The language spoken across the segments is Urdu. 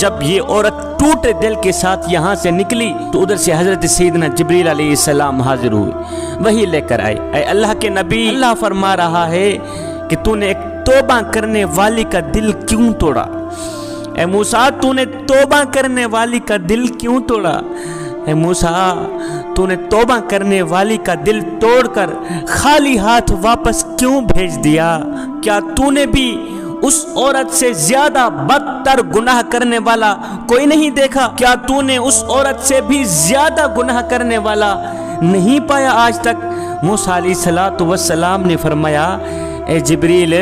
جب یہ عورت ٹوٹے دل کے ساتھ یہاں سے نکلی تو ادھر سے حضرت سیدنا جبریل علیہ السلام حاضر ہوئے، وہی لے کر آئے۔ اے اللہ کے نبی، اللہ فرما رہا ہے کہ تو نے ایک توبہ کرنے والی کا دل کیوں توڑا؟ اے موسیٰ، تو نے توبہ کرنے والی کا دل کیوں توڑا؟ اے موسیٰ، تو نے توبہ کرنے والی کا دل توڑ کر خالی ہاتھ واپس کیوں بھیج دیا؟ کیا تو نے بھی اس عورت سے زیادہ بدتر گناہ کرنے والا کوئی نہیں دیکھا؟ کیا تو نے اس عورت سے بھی زیادہ گناہ کرنے والا نہیں پایا آج تک؟ موسیٰ علیہ السلام نے فرمایا، اے جبریل،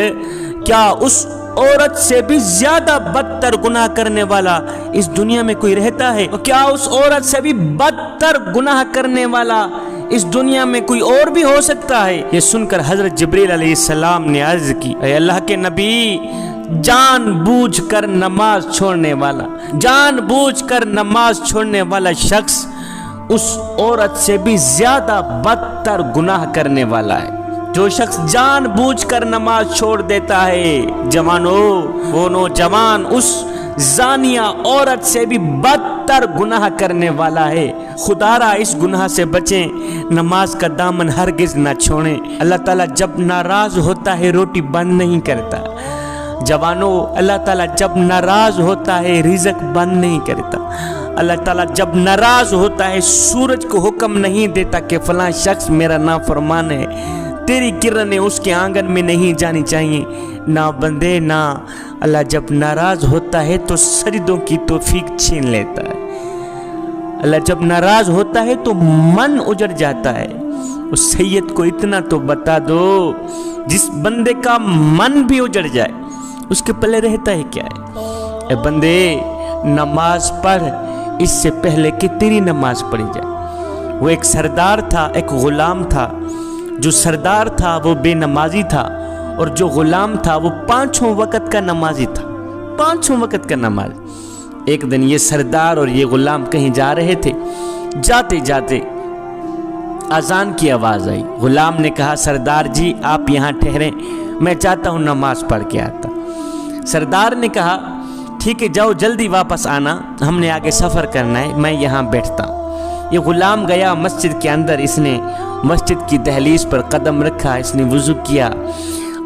کیا اس عورت سے بھی زیادہ بدتر گناہ کرنے والا اس دنیا میں کوئی رہتا ہے؟ کیا اس عورت سے بھی بدتر گناہ کرنے والا اس دنیا میں کوئی اور بھی ہو سکتا ہے؟ یہ سن کر حضرت جبریل علیہ السلام نے عرض کی، اے اللہ کے نبی، جان بوجھ کر نماز چھوڑنے والا، جان بوجھ کر نماز چھوڑنے والا شخص اس عورت سے بھی زیادہ بدتر گناہ کرنے والا ہے۔ جو شخص جان بوجھ کر نماز چھوڑ دیتا ہے، جوانو، وہ نوجوان اس زانیہ عورت سے بھی بدتر گناہ کرنے والا ہے۔ خدا را اس گناہ سے بچیں، نماز کا دامن ہرگز نہ چھوڑیں۔ اللہ تعالیٰ جب ناراض ہوتا ہے روٹی بند نہیں کرتا۔ جوانو، اللہ تعالیٰ جب ناراض ہوتا ہے رزق بند نہیں کرتا۔ اللہ تعالیٰ جب ناراض ہوتا ہے سورج کو حکم نہیں دیتا کہ فلاں شخص میرا نافرمان ہے، تیری کرنیں اس کے آنگن میں نہیں جانی چاہیے۔ نہ بندے، نہ، اللہ جب ناراض ہوتا ہے تو سجدوں کی توفیق چھین لیتا ہے۔ اللہ جب ناراض ہوتا ہے تو من اجڑ جاتا ہے۔ اس سید کو اتنا تو بتا دو، جس بندے کا من بھی اجڑ جائے اس کے پلے رہتا ہے کیا ہے؟ اے بندے، نماز پڑھ اس سے پہلے کہ تیری نماز پڑھی جائے۔ وہ ایک سردار تھا، ایک غلام تھا۔ جو سردار تھا وہ بے نمازی تھا، اور جو غلام تھا وہ 5 وقت کا نمازی تھا، 5 وقت کا نماز۔ ایک دن یہ سردار اور یہ غلام کہیں جا رہے تھے، جاتے جاتے اذان کی آواز آئی۔ غلام نے کہا، سردار جی آپ یہاں ٹھہریں، میں چاہتا ہوں نماز پڑھ کے آتا۔ سردار نے کہا، ٹھیک ہے، جاؤ جلدی واپس آنا، ہم نے آگے سفر کرنا ہے، میں یہاں بیٹھتا ہوں۔ یہ غلام گیا مسجد کے اندر، اس نے مسجد کی دہلیز پر قدم رکھا، اس نے وضو کیا،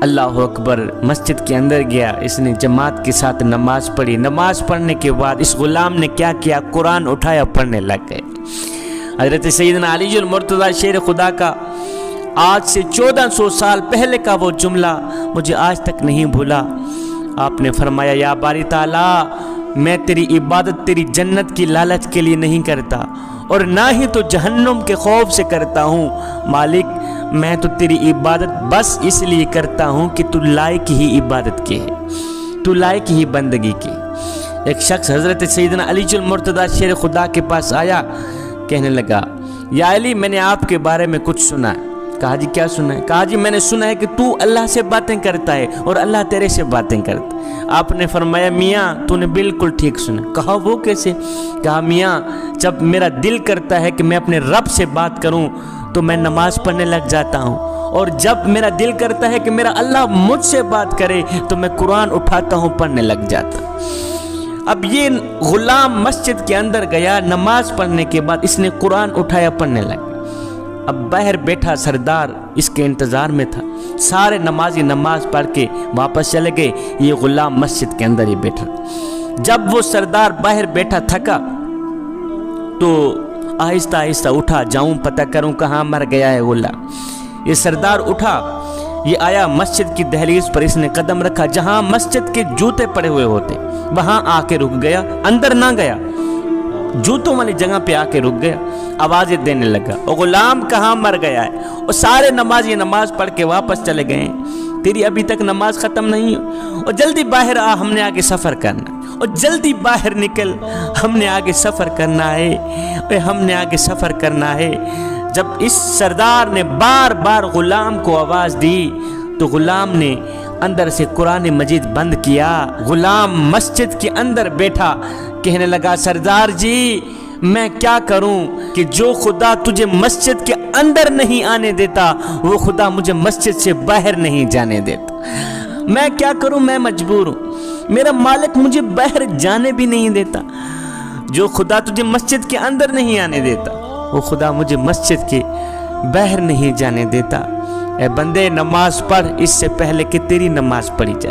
اللہ اکبر، مسجد کے اندر گیا، اس نے جماعت کے ساتھ نماز پڑھی۔ نماز پڑھنے کے بعد اس غلام نے کیا کیا؟ قرآن اٹھایا، پڑھنے لگ گئے۔ حضرت سیدنا علی المرتضیٰ شیر خدا کا آج سے 1400 سال پہلے کا وہ جملہ مجھے آج تک نہیں بھولا۔ آپ نے فرمایا، یا باری تعالیٰ، میں تیری عبادت تیری جنت کی لالچ کے لیے نہیں کرتا، اور نہ ہی تو جہنم کے خوف سے کرتا ہوں۔ مالک، میں تو تیری عبادت بس اس لیے کرتا ہوں کہ تو لائق ہی عبادت کے ہے، تو لائق ہی بندگی کی۔ ایک شخص حضرت سیدنا علی المرتضیٰ شیر خدا کے پاس آیا، کہنے لگا، یا علی، میں نے آپ کے بارے میں کچھ سنا ہے۔ کہا جی کیا سنا ہے؟ کہا جی میں نے سنا ہے کہ تو اللہ سے باتیں کرتا ہے اور اللہ تیرے سے باتیں کرتا ہے۔ آپ نے فرمایا، میاں تو نے بالکل ٹھیک سنا۔ کہا وہ کیسے؟ کہا میاں، جب میرا دل کرتا ہے کہ میں اپنے رب سے بات کروں تو میں نماز پڑھنے لگ جاتا ہوں، اور جب میرا دل کرتا ہے کہ میرا اللہ مجھ سے بات کرے تو میں قرآن اٹھاتا ہوں، پڑھنے لگ جاتا ہوں۔ اب یہ غلام مسجد کے اندر گیا، نماز پڑھنے کے بعد اس نے قرآن اٹھایا، پڑھنے لگا۔ اب باہر بیٹھا سردار اس کے انتظار میں تھا۔ سارے نمازی نماز پڑھ کے واپس چلے گئے، یہ غلام مسجد کے اندر ہی بیٹھا۔ جب وہ سردار باہر بیٹھا تھکا تو آہستہ آہستہ اٹھا، جاؤں پتہ کروں کہاں مر گیا ہے غلام۔ یہ سردار اٹھا، یہ آیا مسجد کی دہلیز پر، اس نے قدم رکھا، جہاں مسجد کے جوتے پڑے ہوئے ہوتے وہاں آ کے رک گیا، اندر نہ گیا، جوتوں والی جگہ پہ آ کے رک گیا، آوازیں دینے لگا، او غلام کہاں مر گیا ہے؟ اور سارے نمازی نماز پڑھ کے واپس چلے گئے، تیری ابھی تک نماز ختم نہیں ہو، اور جلدی باہر آ، ہم نے آگے سفر کرنا، اور جلدی باہر نکل، ہم نے آگے سفر کرنا ہے، اور ہم نے آگے سفر کرنا ہے۔ جب اس سردار نے بار بار غلام کو آواز دی تو غلام نے اندر سے قرآن مجید بند کیا۔ غلام مسجد کے اندر بیٹھا، کہنے لگا، سردار جی میں کیا کروں کہ جو خدا تجھے مسجد کے اندر نہیں آنے دیتا وہ خدا مجھے مسجد سے باہر نہیں جانے دیتا، میں کیا کروں، میں مجبور ہوں۔ میرا مالک مجھے باہر جانے بھی نہیں دیتا۔ جو خدا تجھے مسجد کے اندر نہیں آنے دیتا، وہ خدا مجھے مسجد کے باہر نہیں جانے دیتا۔ اے بندے، نماز پڑھ اس سے پہلے کہ تیری نماز پڑھی جائے۔